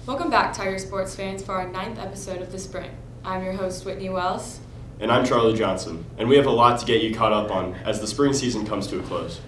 Welcome back, Tiger sports fans, for our 9th episode of the spring. I'm your host, Whitney Wells. And I'm Charlie Johnson, and we have a lot to get you caught up on as the spring season comes to a close.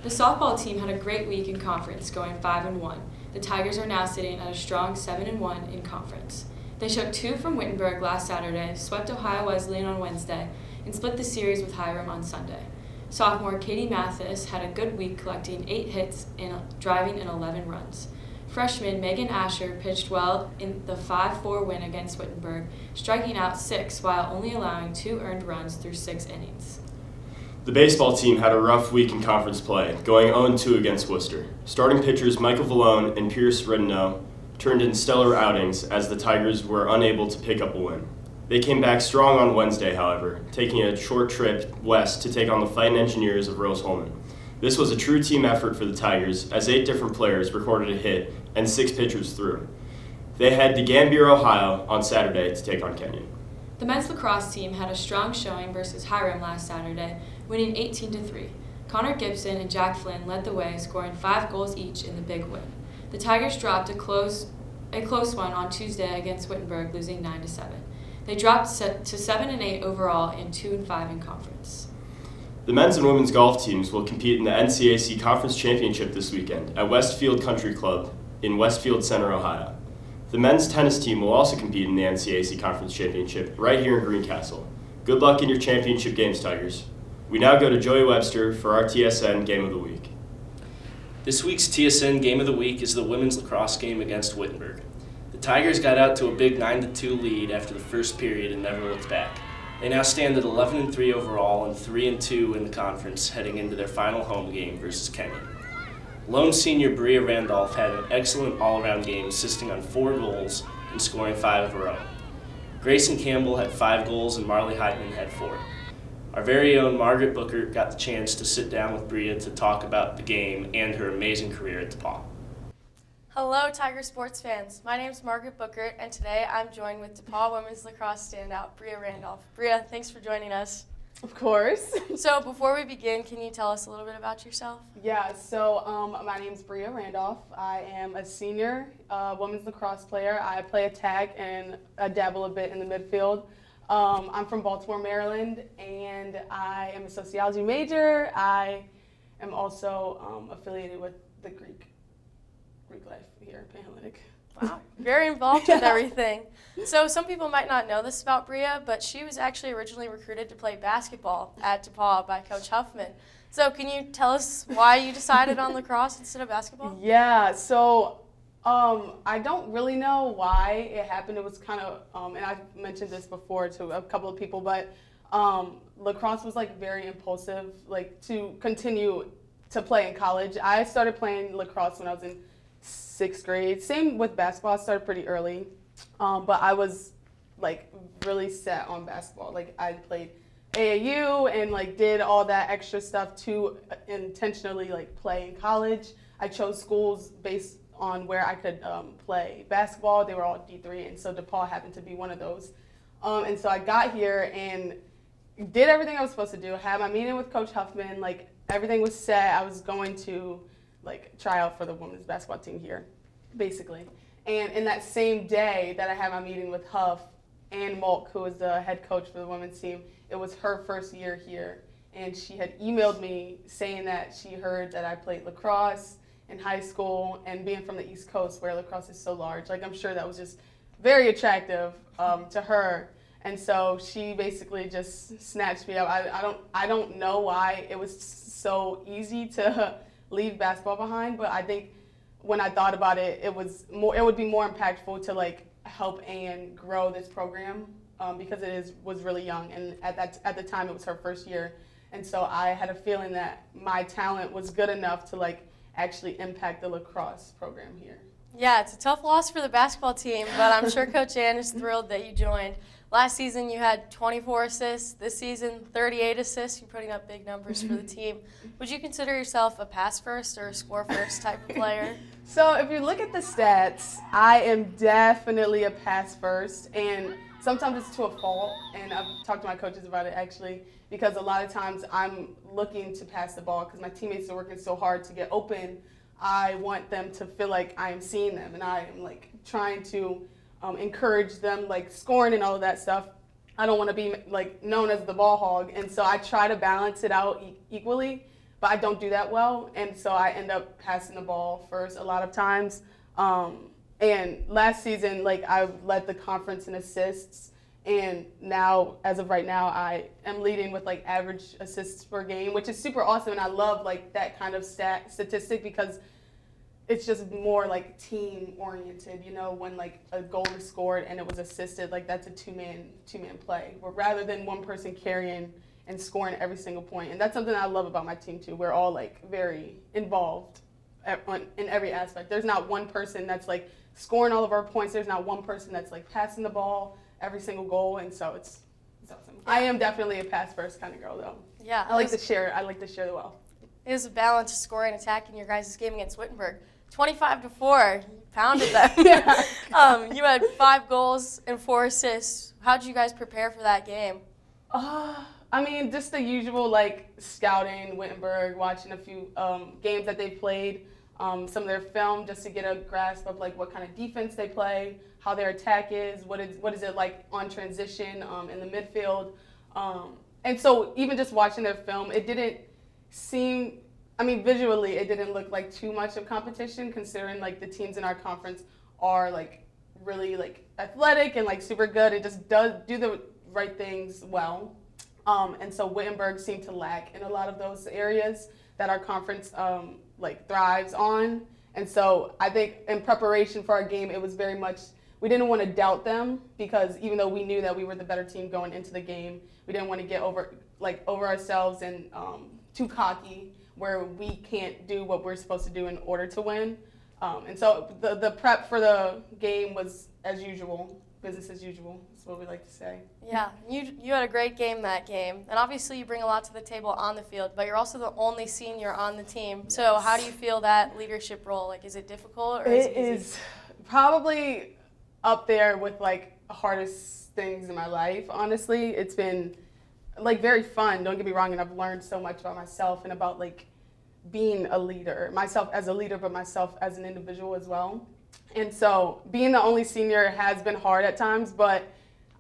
The softball team had a great week in conference, going 5-1. The Tigers are now sitting at a strong 7-1 in conference. They took 2 from Wittenberg last Saturday, swept Ohio Wesleyan on Wednesday, and split the series with Hiram on Sunday. Sophomore Katie Mathis had a good week, collecting 8 hits and driving in 11 runs. Freshman Megan Asher pitched well in the 5-4 win against Wittenberg, striking out 6 while only allowing 2 earned runs through 6 innings. The baseball team had a rough week in conference play, going 0-2 against Worcester. Starting pitchers Michael Vallone and Pierce Redino turned in stellar outings as the Tigers were unable to pick up a win. They came back strong on Wednesday, however, taking a short trip west to take on the Fighting Engineers of Rose-Hulman. This was a true team effort for the Tigers, as 8 different players recorded a hit and 6 pitchers threw. They head to Gambier, Ohio on Saturday to take on Kenyon. The men's lacrosse team had a strong showing versus Hiram last Saturday, winning 18-3. Connor Gibson and Jack Flynn led the way, scoring 5 goals each in the big win. The Tigers dropped a close one on Tuesday against Wittenberg, losing 9-7. They dropped to 7-8 overall and 2-5 in conference. The men's and women's golf teams will compete in the NCAC Conference Championship this weekend at Westfield Country Club in Westfield Center, Ohio. The men's tennis team will also compete in the NCAC Conference Championship right here in Greencastle. Good luck in your championship games, Tigers. We now go to Joey Webster for our TSN Game of the Week. This week's TSN Game of the Week is the women's lacrosse game against Wittenberg. The Tigers got out to a big 9-2 lead after the first period and never looked back. They now stand at 11-3 overall and 3-2 in the conference heading into their final home game versus Kenyon. Lone senior Bria Randolph had an excellent all-around game, assisting on 4 goals and scoring 5 of her own. Grayson Campbell had 5 goals and Marley Heitman had 4. Our very own Margaret Booker got the chance to sit down with Bria to talk about the game and her amazing career at DePauw. Hello, Tiger sports fans. My name is Margaret Booker, and today I'm joined with DePauw women's lacrosse standout, Bria Randolph. Bria, thanks for joining us. Of course. So before we begin, can you tell us a little bit about yourself? Yeah, so my name's Bria Randolph. I am a senior women's lacrosse player. I play a tag and I dabble a bit in the midfield. I'm from Baltimore, Maryland, and I am a sociology major. I am also affiliated with the Greek life here in Panhellenic. Wow, very involved with everything. So some people might not know this about Bria, but she was actually originally recruited to play basketball at DePauw by Coach Huffman. So can you tell us why you decided on lacrosse instead of basketball? Yeah, so I don't really know why it happened. It was kind of, and I've mentioned this before to a couple of people, but lacrosse was like very impulsive, like to continue to play in college. I started playing lacrosse when I was in 6th grade. Same with basketball. I started pretty early, but I was like really set on basketball. Like I played AAU and like did all that extra stuff to intentionally like play in college. I chose schools based on where I could play basketball. They were all D3, and so DePauw happened to be one of those. And so I got here and did everything I was supposed to do. Had my meeting with Coach Huffman. Like everything was set. I was going to like try out for the women's basketball team here, basically. And in that same day that I had my meeting with Huff, Ann Malk, who was the head coach for the women's team, it was her first year here. And she had emailed me saying that she heard that I played lacrosse in high school, and being from the East Coast where lacrosse is so large, like I'm sure that was just very attractive to her. And so she basically just snatched me up. I don't know why it was so easy to leave basketball behind, but I think when I thought about it, it would be more impactful to like help Ann grow this program because was really young, and at the time it was her first year, and so I had a feeling that my talent was good enough to like actually impact the lacrosse program here. Yeah, it's a tough loss for the basketball team, but I'm sure Coach Ann is thrilled that you joined. Last season you had 24 assists. This season, 38 assists. You're putting up big numbers for the team. Would you consider yourself a pass first or a score first type of player? So if you look at the stats, I am definitely a pass first, and sometimes it's to a fault, and I've talked to my coaches about it actually, because a lot of times I'm looking to pass the ball because my teammates are working so hard to get open. I want them to feel like I am seeing them, and I am like trying to encourage them, like scoring and all of that stuff. I don't want to be like known as the ball hog, and so I try to balance it out equally, but I don't do that well, and so I end up passing the ball first a lot of times. And last season, like I led the conference in assists, and now, as of right now, I am leading with like average assists per game, which is super awesome, and I love like that kind of statistic because it's just more like team oriented, you know, when like a goal is scored and it was assisted, like that's a two-man play, rather than one person carrying and scoring every single point. And that's something I love about my team too. We're all like very involved in every aspect. There's not one person that's like scoring all of our points. There's not one person that's like passing the ball every single goal, and so it's awesome. I am definitely a pass first kind of girl though. Yeah. I like to share the well. It was a balance of scoring and attacking your guys' game against Wittenberg. 25-4, you pounded them. You had 5 goals and 4 assists. How did you guys prepare for that game? I mean, just the usual, like, scouting Wittenberg, watching a few games that they played, some of their film, just to get a grasp of, like, what kind of defense they play, how their attack is, what is it like on transition in the midfield. And so even just watching their film, it didn't seem, I mean, visually, it didn't look like too much of competition, considering, like, the teams in our conference are, like, really, like, athletic and, like, super good. It just does do the right things well. And so Wittenberg seemed to lack in a lot of those areas that our conference like thrives on. And so I think in preparation for our game, it was very much, we didn't want to doubt them, because even though we knew that we were the better team going into the game, we didn't want to get over ourselves and too cocky where we can't do what we're supposed to do in order to win. And so the prep for the game was as usual, business as usual. That's what we like to say. Yeah, you had a great game that game, and obviously you bring a lot to the table on the field, but you're also the only senior on the team. Yes. So how do you feel that leadership role? Like, is it difficult or is it easy? It is probably up there with like the hardest things in my life. Honestly, it's been like very fun. Don't get me wrong, and I've learned so much about myself and about like being a leader, myself as a leader, but myself as an individual as well. And so being the only senior has been hard at times, but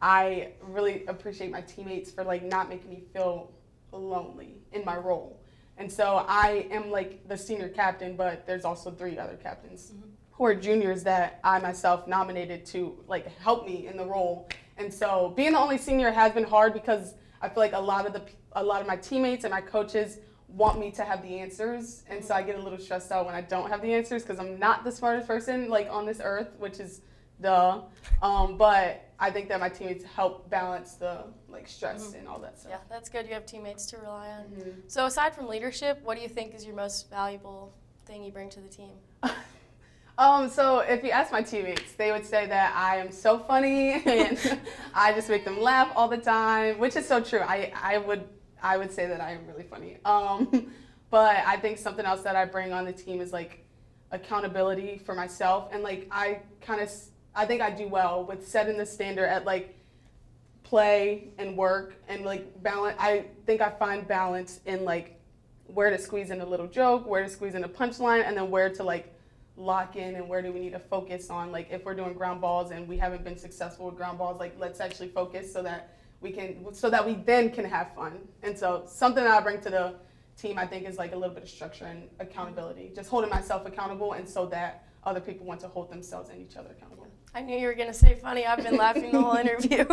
I really appreciate my teammates for like not making me feel lonely in my role. And so I am like the senior captain, but there's also 3 other captains who are juniors that I myself nominated to like help me in the role. And so being the only senior has been hard because I feel like a lot of my teammates and my coaches want me to have the answers, and so I get a little stressed out when I don't have the answers because I'm not the smartest person like on this earth, which is duh. But I think that my teammates help balance the like stress and all that stuff. Yeah, that's good. You have teammates to rely on. So aside from leadership, what do you think is your most valuable thing you bring to the team? So if you ask my teammates, they would say that I am so funny and I just make them laugh all the time, which is so true. I would say that I am really funny. But I think something else that I bring on the team is like accountability for myself, and like I think I do well with setting the standard at like play and work and like balance. I think I find balance in like where to squeeze in a little joke, where to squeeze in a punchline, and then where to like lock in and where do we need to focus on. Like if we're doing ground balls and we haven't been successful with ground balls, like let's actually focus so that we then can have fun. And so something that I bring to the team, I think, is like a little bit of structure and accountability, just holding myself accountable, and so that other people want to hold themselves and each other accountable. I knew you were going to say funny. I've been laughing the whole interview.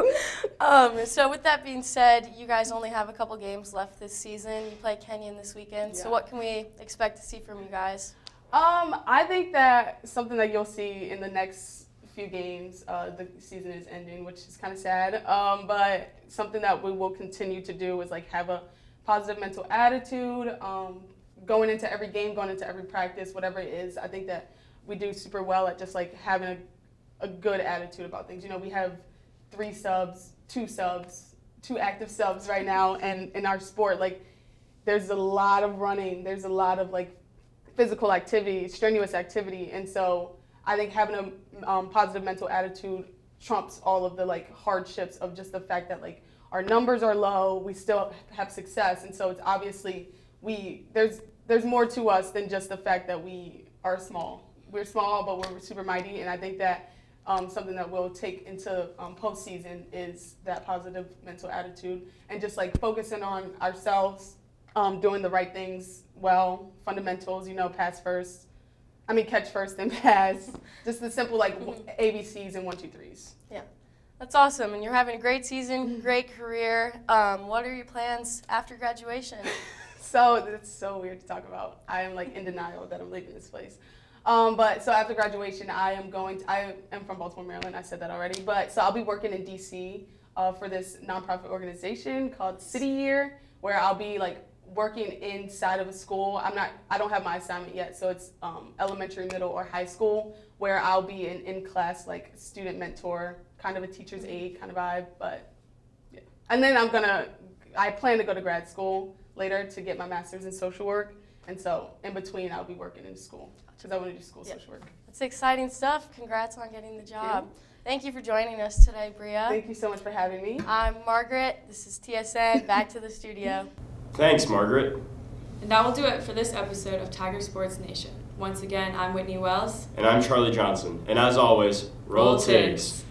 So with that being said, you guys only have a couple games left this season. You play Kenyon this weekend. Yeah. So what can we expect to see from you guys? I think that something that you'll see in the next few games, the season is ending, which is kind of sad, but something that we will continue to do is like have a positive mental attitude, going into every game, going into every practice, whatever it is. I think that we do super well at just like having a good attitude about things. You know, we have 2 active subs right now, and in our sport, like there's a lot of running, there's a lot of like physical activity, strenuous activity, and so I think having a positive mental attitude trumps all of the like hardships of just the fact that like our numbers are low, we still have success, and so it's obviously there's more to us than just the fact that we are small. We're small, but we're super mighty, and I think that something that we'll take into postseason is that positive mental attitude and just like focusing on ourselves, doing the right things well, fundamentals, catch first and pass. Just the simple like ABCs and 1, 2, 3s. Yeah, that's awesome. And you're having a great season, great career. What are your plans after graduation? So it's so weird to talk about. I am like in denial that I'm leaving this place. But so after graduation, I am from Baltimore, Maryland. I said that already. But so I'll be working in DC for this nonprofit organization called City Year, where I'll be like working inside of a school. I don't have my assignment yet, so it's elementary, middle, or high school, where I'll be an in-class like student mentor, kind of a teacher's aide kind of vibe. But yeah, and then I plan to go to grad school later to get my master's in social work, and so in between I'll be working in school because I want to do school social work. That's exciting stuff. Congrats on getting the job. Thank you for joining us today, Bria. Thank you so much for having me. I'm Margaret. This is TSN. Back to the studio. Thanks, Margaret. And that will do it for this episode of Tiger Sports Nation. Once again, I'm Whitney Wells. And I'm Charlie Johnson. And as always, roll Tigs.